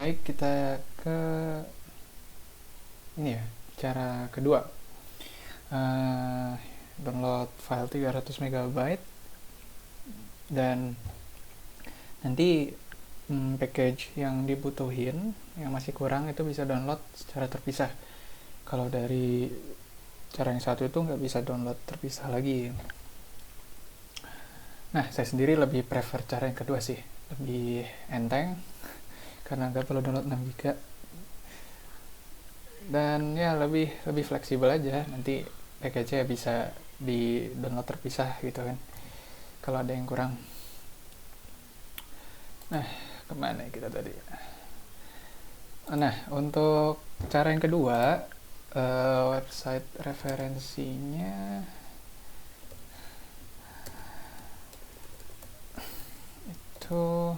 Baik, kita ke ini ya, cara kedua. Download file 300 MB dan nanti package yang dibutuhin yang masih kurang itu bisa download secara terpisah. Kalau dari cara yang satu itu nggak bisa download terpisah lagi. Nah, saya sendiri lebih prefer cara yang kedua sih, lebih enteng karena nggak perlu download 6 GB dan ya lebih fleksibel aja, nanti package-nya bisa di download terpisah gitu kan kalau ada yang kurang. Nah, kemana kita tadi? Nah, untuk cara yang kedua, website referensinya itu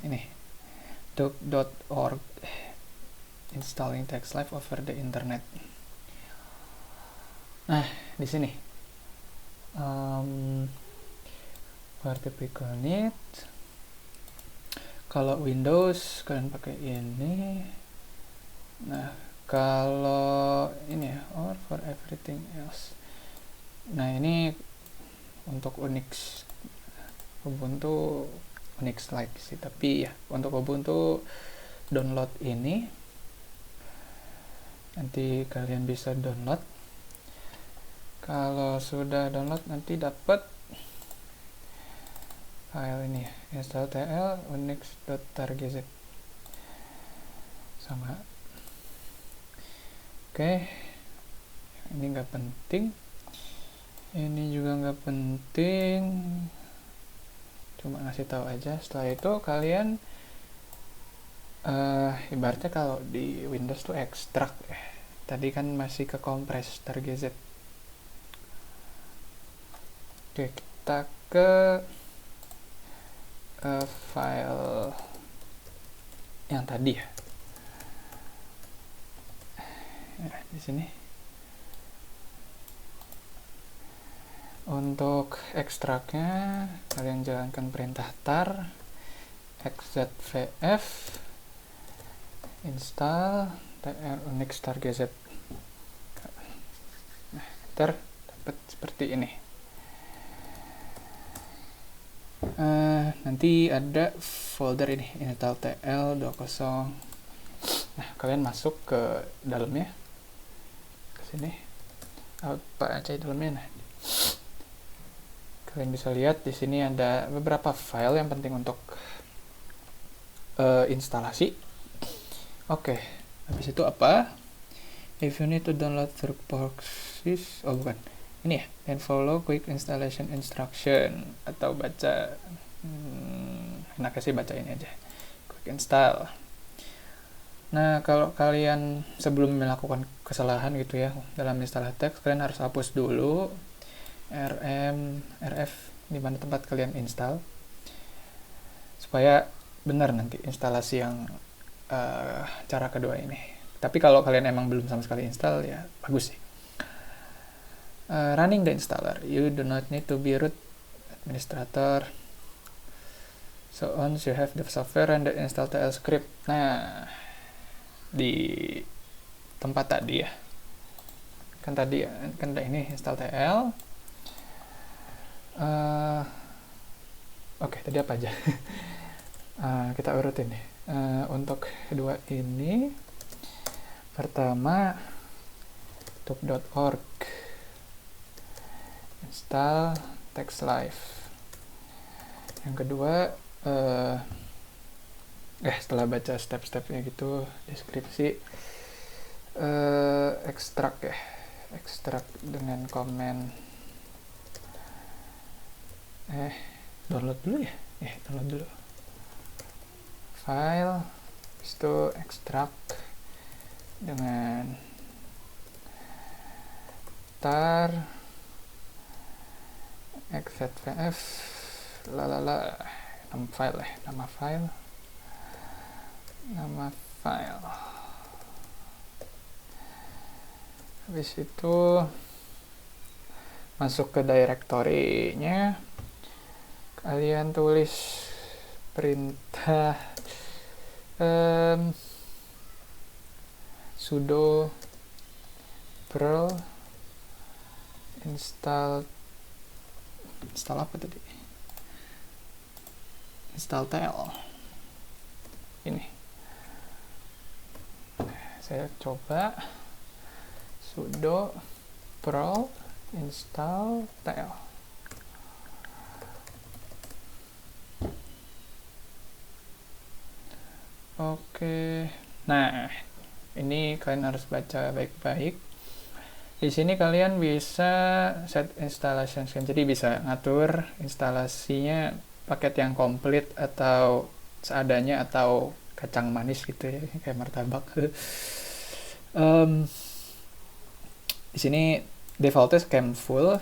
ini doc.org, installing TextLive over the internet. Nah, di sini where to click on it. Kalau Windows kalian pakai ini. Nah, kalau ini ya, or for everything else. Nah, ini untuk Unix, Ubuntu Unix like sih, tapi ya untuk Ubuntu download ini, nanti kalian bisa download. Kalau sudah download nanti dapat file ini ya, install.tl unix.targz sama. Oke, ini nggak penting, ini juga nggak penting, cuma ngasih tahu aja. Setelah itu kalian ibaratnya kalau di Windows tuh ekstrak ya, tadi kan masih ke kompres targz. Oke, kita ke file yang tadi ya. Nah, di sini untuk ekstraknya kalian jalankan perintah tar xzvf install tr unix targz. Nah, dapat seperti ini. Nanti ada folder ini install.tl20. Nah, kalian masuk ke dalamnya, ke sini apa aja dalamnya. Nah, kalian bisa lihat di sini ada beberapa file yang penting untuk instalasi. Oke, habis itu apa? If you need to download through proxies, oh bukan, ini ya, and follow quick installation instruction, atau baca enaknya sih baca ini aja, quick install. Nah, kalau kalian sebelum melakukan kesalahan gitu ya dalam install text, kalian harus hapus dulu rf di mana tempat kalian install, supaya benar nanti instalasi yang cara kedua ini. Tapi kalau kalian emang belum sama sekali install, ya bagus sih. Running the installer, you do not need to be root administrator. So once you have the software and the install TL script. Nah, di tempat tadi ya, kan ini install TL. Oke, tadi apa aja? Kita urutin nih. Untuk kedua ini, pertama doc.org, install TextLive. Yang kedua setelah baca step-stepnya gitu, deskripsi, ekstrak dengan komen, download dulu file, habis itu ekstrak dengan tar xzvf nama file. Habis itu masuk ke directory-nya, kalian tulis perintah Sudo perl install apa tadi, install tl ini. Saya coba sudo perl install tl. Oke, nah ini kalian harus baca baik-baik. Di sini kalian bisa set installation scheme, jadi bisa ngatur instalasinya paket yang komplit atau seadanya atau kacang manis gitu ya, kayak martabak. Di sini defaultnya scheme full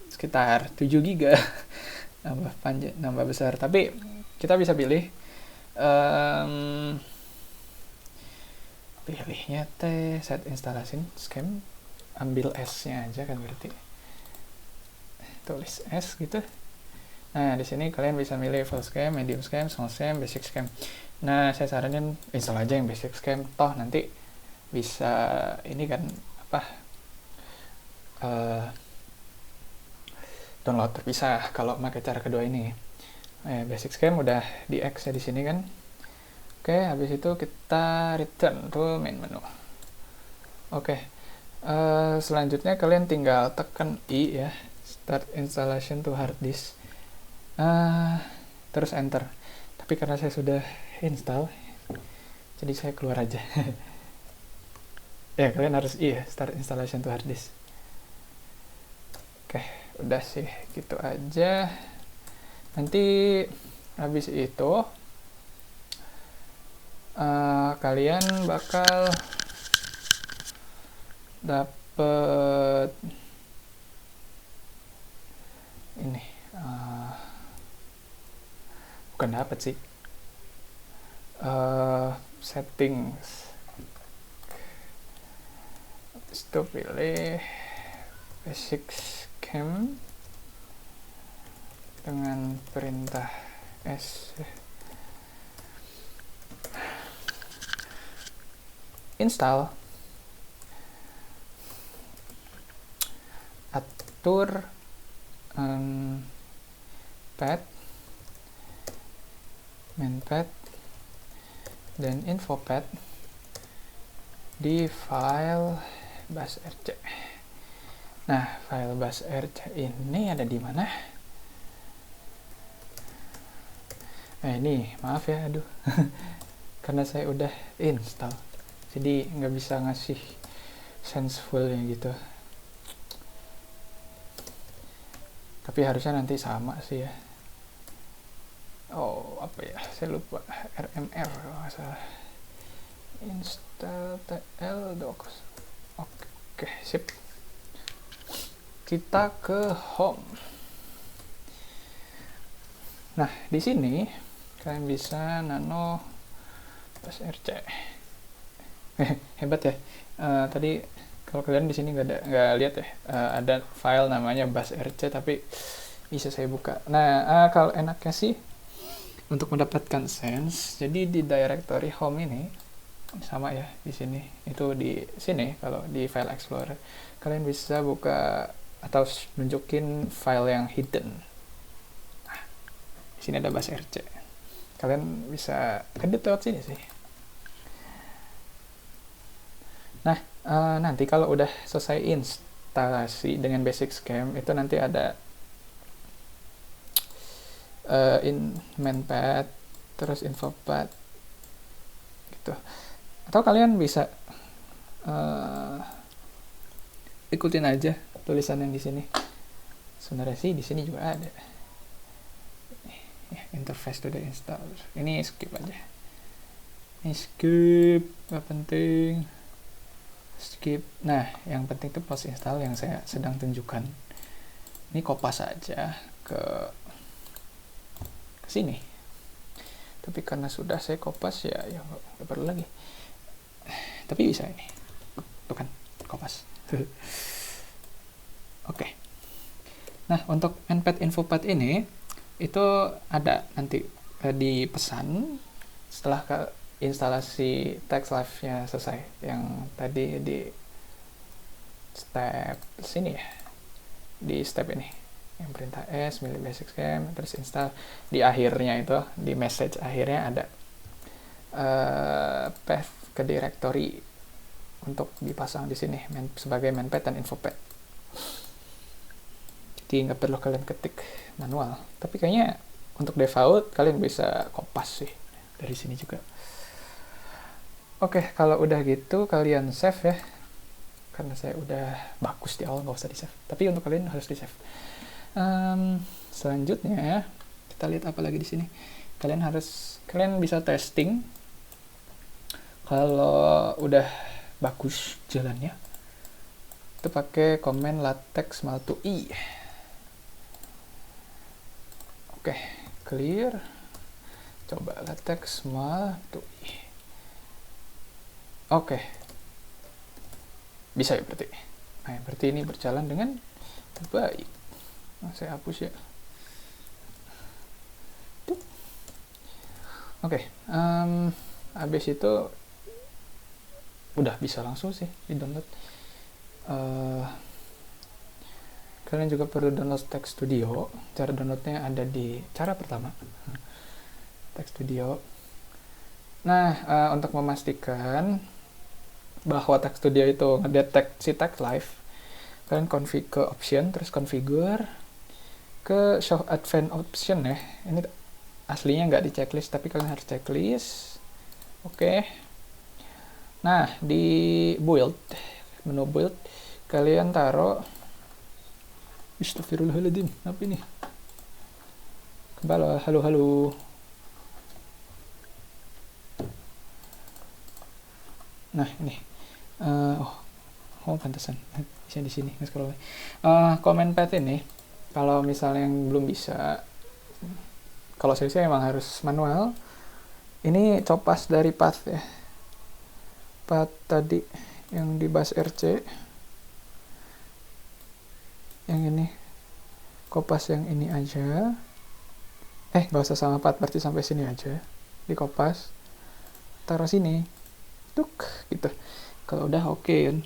sekitar 7 GB nambah besar, tapi kita bisa pilih pilihnya set installation scheme, ambil S-nya aja kan, berarti tulis S gitu. Nah di sini kalian bisa milih full scheme, medium scheme, small scheme, basic scheme. Nah saya saranin install aja yang basic scheme, toh nanti bisa ini kan apa, download terpisah kalau pakai cara kedua ini. Basic scheme udah di X ya di sini kan. Oke, habis itu kita return to main menu. Oke, selanjutnya kalian tinggal tekan I ya, start installation to hard disk, terus enter. Tapi karena saya sudah install, jadi saya keluar aja. Ya kalian harus I ya, start installation to hard disk. Oke, udah sih gitu aja. Nanti habis itu kalian bakal dapet ini, bukan dapet sih, settings. Habis itu pilih basic scheme dengan perintah S, install, atur path, main path, dan info path di file basrc. Nah, file basrc ini ada di mana? Ini maaf ya, aduh, karena saya udah install, jadi nggak bisa ngasih sensefulnya gitu. Tapi harusnya nanti sama sih ya. Oh, apa ya? Saya lupa. RMR kalau nggak salah. Install tl docs. Oke, sip. Kita ke home. Nah, di sini kalian bisa nano basrc. Hebat ya. Tadi kalau kalian di sini nggak lihat ya, ada file namanya basrc, tapi bisa saya buka. Nah, kalau enaknya sih untuk mendapatkan sense, jadi di directory home ini sama ya di sini. Itu di sini kalau di file explorer kalian bisa buka atau nunjukin file yang hidden. Nah, di sini ada basrc. Kalian bisa edit lewat sini sih. Nah, nanti kalau udah selesai instalasi dengan basic scheme, itu nanti ada in main path, terus info path gitu. Atau kalian bisa ikutin aja tulisan yang di sini. Sebenarnya sih di sini juga ada. Interface to the installer. Ini skip aja. Ini skip, nggak penting. Skip. Nah, yang penting itu post install yang saya sedang tunjukkan. Ini kopas aja ke sini. Tapi karena sudah saya kopas ya nggak perlu lagi. Tapi bisa ini. Tuh kan, kopas. Oke. Nah, untuk npad infopad ini itu ada nanti di pesan. Setelah instalasi TeXlive-nya selesai. Yang tadi di step sini ya, di step ini yang perintah s milih basic scheme terus install. Di akhirnya itu, di message akhirnya ada path ke directory untuk dipasang di sini sebagai manpad dan infopad. Jadi nggak perlu kalian ketik manual, tapi kayaknya untuk default kalian bisa kopas sih dari sini juga. Oke, kalau udah gitu kalian save ya, karena saya udah bagus di awal, nggak usah di save, tapi untuk kalian harus di save. Selanjutnya kita lihat apa lagi di sini. Kalian bisa testing kalau udah bagus jalannya itu pakai komen latex malto i. Oke, clear. Coba latex malto i. Oke, bisa ya berarti. Nah, berarti ini berjalan dengan baik. Nah, saya hapus ya. Oke, habis itu udah bisa langsung sih di download. Kalian juga perlu download Text Studio. Cara downloadnya ada di cara pertama, Text Studio. Nah, untuk memastikan bahwa Text Studio itu ngedetect si TeXlive, kalian config ke option, terus configure ke show advanced option ya. Ini aslinya nggak di checklist, tapi kalian harus checklist. Oke. Nah, di build, menu build, kalian taruh Astagfirullahaladzim, apa ini? Kembali, halo. Nah, ini. Pantesan. Bisa di sini, scroll. Comment path ini, kalau misalnya yang belum bisa, kalau saya sih emang harus manual. Ini copas dari path ya. Path tadi yang di bus RC. Yang ini kopas yang ini aja. Gak usah sama path, berarti sampai sini aja. Di kopas. Taruh sini. Tuk, gitu. Kalau udah oke kan.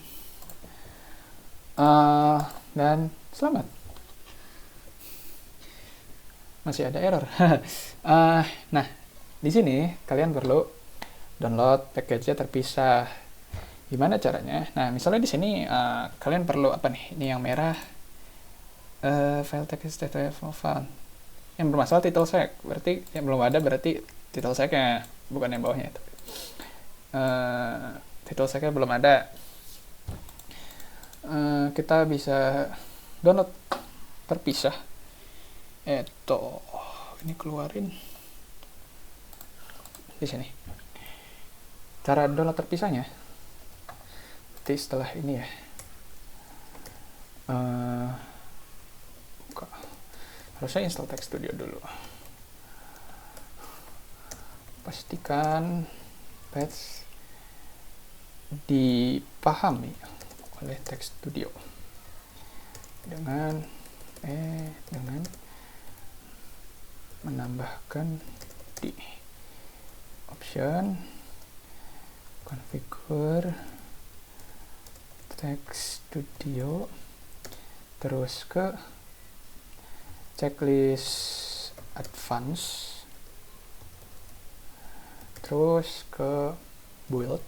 Dan selamat. Masih ada error. Nah, di sini kalian perlu download package-nya terpisah. Gimana caranya? Nah, misalnya di sini kalian perlu apa nih? Ini yang merah. File text found. Yang bermasalah title sec. Berarti yang belum ada berarti title sec-nya, bukan yang bawahnya. Title sec-nya belum ada. Kita bisa download terpisah. Ini keluarin di sini. Cara download terpisahnya, nanti setelah ini ya. Harusnya install Text Studio dulu. Pastikan patch dipahami oleh Text Studio dengan menambahkan di option configure Text Studio, terus ke checklist advance, terus ke build,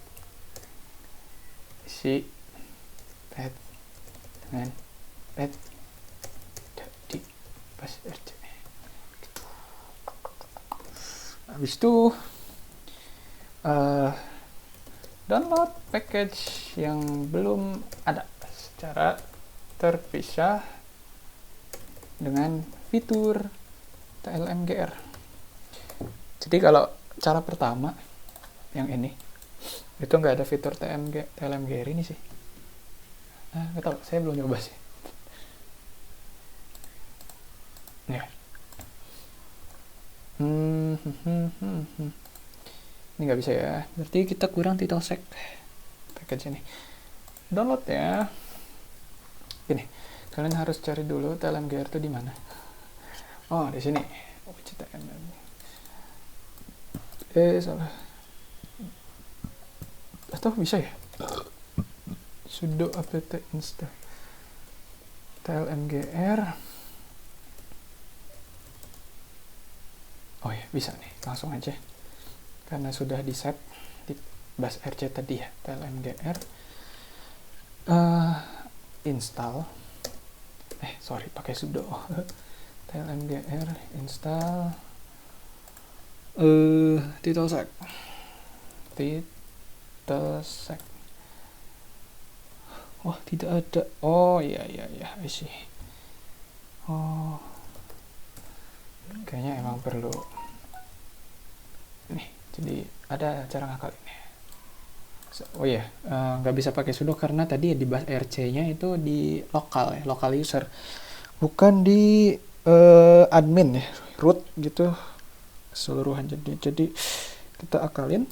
isi path dengan path di pas RC. Habis itu download package yang belum ada secara terpisah dengan fitur TLMGR. Jadi kalau cara pertama yang ini itu nggak ada fitur TLMGR ini sih. Nggak tahu, saya belum nyoba sih. Ya. Ini nggak bisa ya. Berarti kita kurang title sec package ini. Download ya. Gini, kalian harus cari dulu TLMGR itu di mana. Oh, di sini. Salah. atau bisa ya sudo apt install tlmgr. Oh ya, bisa nih, langsung aja karena sudah di set di bus rc tadi ya, tlmgr install pakai sudo tlmgr install titelsec wah tidak ada. Oh iya I see. Oh kayaknya emang perlu nih, jadi ada cara ngakal ini. Oh iya, nggak bisa pakai sudo karena tadi di bus rc-nya itu di lokal ya, lokal user, bukan di admin ya, root gitu keseluruhan. Jadi kita akalin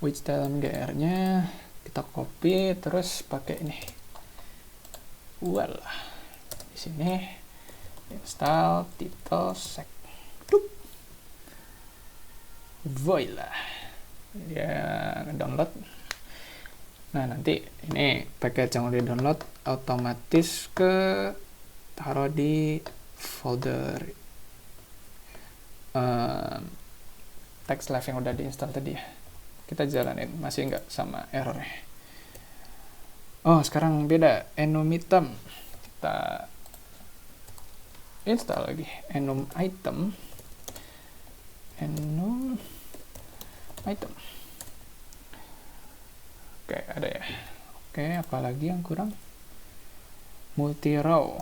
with tlmgr-nya, kita copy terus pakai ini. Walah, di sini install titelsec. Voila, dia download. Nah nanti ini package yang udah download otomatis taruh di folder TextLive yang udah diinstal tadi ya. Kita jalanin, masih nggak sama errornya. Oh sekarang beda, enum item. Kita install lagi enum item. Oke, ada ya. Oke, apalagi yang kurang? Multi row.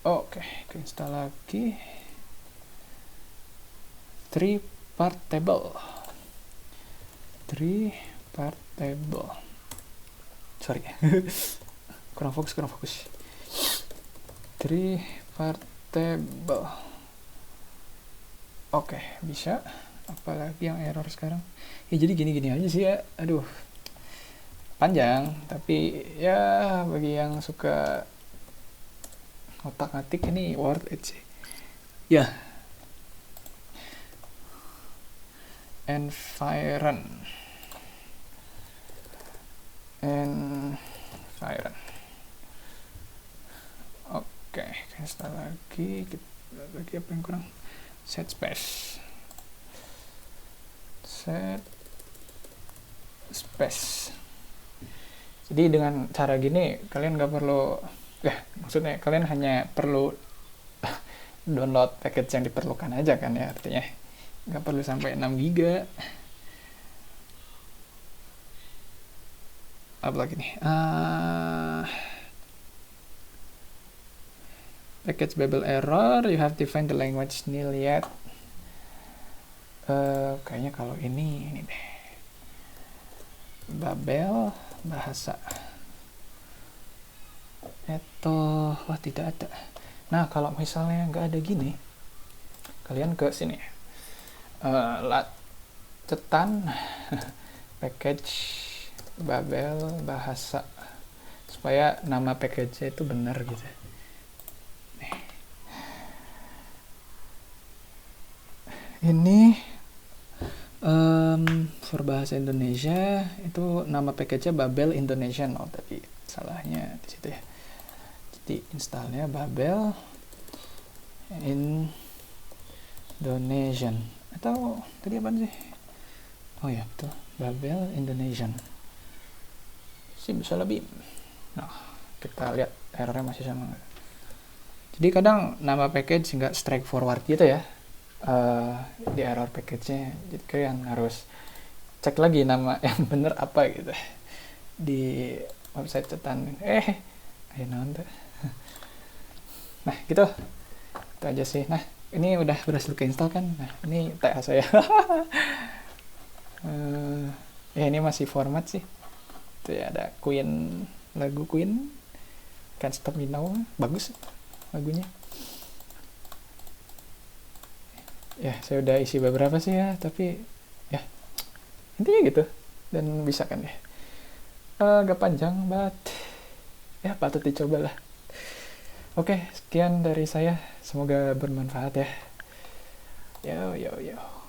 Oke, kita install lagi 3-part table. Sorry. kurang fokus 3-part table. Oke, bisa. Apalagi yang error sekarang ya, jadi gini aja sih ya. Aduh, panjang, tapi ya bagi yang suka otak-atik ini worth it sih ya. Environ. Oke, install lagi. Apa yang kurang? Set space. Jadi dengan cara gini kalian nggak perlu, maksudnya kalian hanya perlu download package yang diperlukan aja kan ya, artinya nggak perlu sampai 6 GB. Apa lagi nih? Package Babel error, you have defined the language nil yet. Kayaknya kalau ini deh, Babel bahasa wah tidak ada. Nah kalau misalnya nggak ada gini, kalian ke sini cetan package Babel bahasa supaya nama package-nya itu benar gitu. Ini for bahasa Indonesia itu nama package-nya Babel Indonesian. Oh tadi salahnya di situ ya. Jadi installnya Babel Indonesian atau tadi apa sih? Oh ya betul, Babel Indonesian sih bisa lebih. Nah kita lihat errornya masih sama. Jadi kadang nama package nggak straightforward gitu ya. Di error package-nya, jadi kalian harus cek lagi nama yang bener apa gitu di website cetan. Ayo nonton. Nah gitu, itu aja sih. Nah ini udah berhasil keinstall kan. Nah ini TA saya. Ya ini masih format sih. Tuh ya, ada Queen, lagu Queen Can't Stop Me Now, bagus lagunya. Ya saya udah isi beberapa sih ya, tapi ya intinya gitu, dan bisa kan ya. Agak panjang, but ya patut dicoba lah. Oke, sekian dari saya. Semoga bermanfaat ya. Yo yo yo.